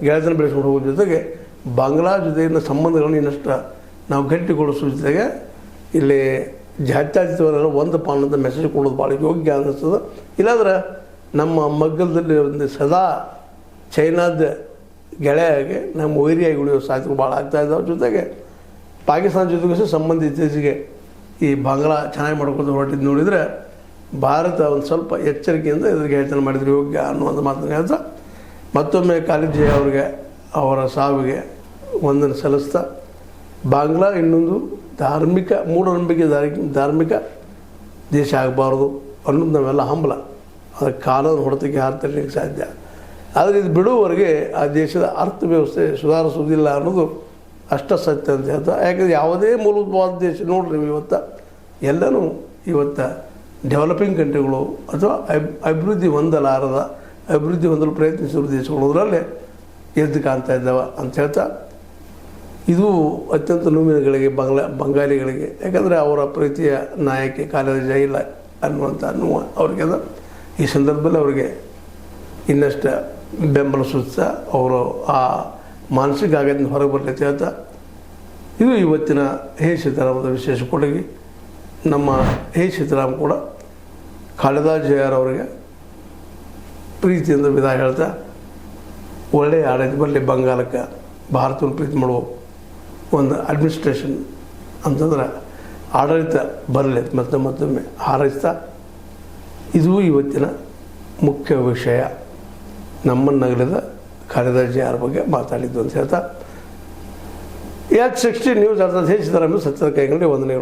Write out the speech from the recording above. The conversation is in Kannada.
ಗೆಳೆತನ ಬೆಳೆಸ್ಕೊಂಡು ಹೋಗೋ ಜೊತೆಗೆ ಬಾಂಗ್ಲಾ ಜೊತೆಗಿನ ಸಂಬಂಧಗಳನ್ನು ಇನ್ನಷ್ಟು ನಾವು ಗಟ್ಟಿಗೊಳಿಸೋ ಜೊತೆಗೆ ಇಲ್ಲಿ ಜಾತ್ಯತೀತವರೆಲ್ಲ ಒಂದಪ್ಪ ಅನ್ನೋದು ಮೆಸೇಜ್ ಕೊಡೋದು ಭಾಳ ಯೋಗ್ಯ ಅನ್ನಿಸ್ತದೆ. ಇಲ್ಲಾಂದ್ರೆ ನಮ್ಮ ಮಗ್ಗಲದಲ್ಲಿ ಒಂದು ಸದಾ ಚೈನಾದ ಗೆಳೆಯಾಗಿ ನಮ್ಮ ವೈರಿಯಾಗಿ ಉಳಿಯೋ ಸಾಧ್ಯತೆಗಳು ಭಾಳ ಆಗ್ತಾಯಿದ್ದಾವೆ. ಜೊತೆಗೆ ಪಾಕಿಸ್ತಾನ ಜೊತೆಗೂ ಸಹ ಸಂಬಂಧ ಇತ್ತೀಚೆಗೆ ಈ ಬಾಂಗ್ಲಾ ಚೆನ್ನಾಗಿ ಮಾಡ್ಕೊಂಡು ಹೊರಟಿದ್ದು ನೋಡಿದರೆ ಭಾರತ ಒಂದು ಸ್ವಲ್ಪ ಎಚ್ಚರಿಕೆಯಿಂದ ಇದ್ರಿಗೆ ಗೆಳೆತನ ಮಾಡಿದರೆ ಯೋಗ್ಯ ಅನ್ನುವಂಥ ಮಾತನ್ನು ಹೇಳ್ತಾ ಮತ್ತೊಮ್ಮೆ ಕಾಲೇಜಿ ಅವರಿಗೆ ಅವರ ಸಾವಿಗೆ ವಂದನೆ ಸಲ್ಲಿಸ್ತಾ ಬಾಂಗ್ಲಾ ಇನ್ನೊಂದು ಧಾರ್ಮಿಕ ಮೂಢನಂಬಿಕೆ ಧಾರ್ಮಿಕ ದೇಶ ಆಗಬಾರ್ದು ಅನ್ನೋದು ನಾವೆಲ್ಲ ಹಂಬಲ. ಅದಕ್ಕೆ ಕಾಲದ ಹೊಡೆತಕ್ಕೆ ಹಾರ್ತಲಿಕ್ಕೆ ಸಾಧ್ಯ. ಆದರೆ ಇದು ಬಿಡುವವರೆಗೆ ಆ ದೇಶದ ಅರ್ಥವ್ಯವಸ್ಥೆ ಸುಧಾರಿಸುವುದಿಲ್ಲ ಅನ್ನೋದು ಅಷ್ಟ ಸತ್ಯ ಅಂತ ಹೇಳ್ತಾ. ಯಾಕಂದರೆ ಯಾವುದೇ ಮೂಲಭೂತವಾದ ದೇಶ ನೋಡ್ರಿ ಇವತ್ತು ಎಲ್ಲನೂ ಇವತ್ತು ಡೆವಲಪಿಂಗ್ ಕಂಟ್ರಿಗಳು ಅಥವಾ ಅಭಿವೃದ್ಧಿ ಹೊಂದಲು ಪ್ರಯತ್ನಿಸಿರುವ ದೇಶಗಳು ಅದರಲ್ಲೇ ಎದ್ದು ಕಾಣ್ತಾ ಇದ್ದಾವೆ ಅಂತ ಹೇಳ್ತಾ ಇದು ಅತ್ಯಂತ ನೋವಿನಗಳಿಗೆ ಬಂಗಾಳಿಗಳಿಗೆ. ಯಾಕಂದರೆ ಅವರ ಪ್ರೀತಿಯ ನಾಯಕಿ ಕಾಲೇಜ ಇಲ್ಲ ಅನ್ನುವಂಥ ಅವ್ರಿಗೆ ಅದು ಈ ಸಂದರ್ಭದಲ್ಲಿ ಅವರಿಗೆ ಇನ್ನಷ್ಟು ಬೆಂಬಲ ಸೂಚಿಸ್ತಾ ಅವರು ಆ ಮಾನಸಿಕ ಆಘಾತದಿಂದ ಹೊರಗೆ ಬರಲಿ ಅಂತ ಹೇಳ್ತಾ ಇದು ಇವತ್ತಿನ ಹೇ ಸೀತಾರಾಮದ ವಿಶೇಷ ಕೊಡುಗೆ. ನಮ್ಮ ಹೇ ಸೀತಾರಾಮ್ ಕೂಡ ಖಾಲಿದಾ ಜಿಯಾರ್ ಅವರಿಗೆ ಪ್ರೀತಿಯಿಂದ ವಿದಾಯ ಹೇಳ್ತಾ ಒಳ್ಳೆಯ ಆಡಳಿತ ಬರಲಿ ಬಂಗಾಲಕ್ಕೆ, ಭಾರತವನ್ನು ಪ್ರೀತಿ ಮಾಡುವ ಒಂದು ಅಡ್ಮಿನಿಸ್ಟ್ರೇಷನ್ ಅಂತಂದ್ರೆ ಆಡಳಿತ ಬರಲಿ ಮತ್ತೊಮ್ಮೆ ಹಾರೈಸ್ತಾ ಇದು ಇವತ್ತಿನ ಮುಖ್ಯ ವಿಷಯ. ನಮ್ಮನ್ನಗಲಿದ ಖಾಲಿದಾ ಜಿಯಾರ್ ಬಗ್ಗೆ ಮಾತಾಡಿದ್ದು ಅಂತ ಹೇಳ್ತಾ H60 ನ್ಯೂಸ್ ಅರ್ಥಾತ್ ಹೇ ಸೀತಾರಾಮ್ ಸತ್ಯದ ಕೈಗೊಂಡು ವಂದನೆಗಳು.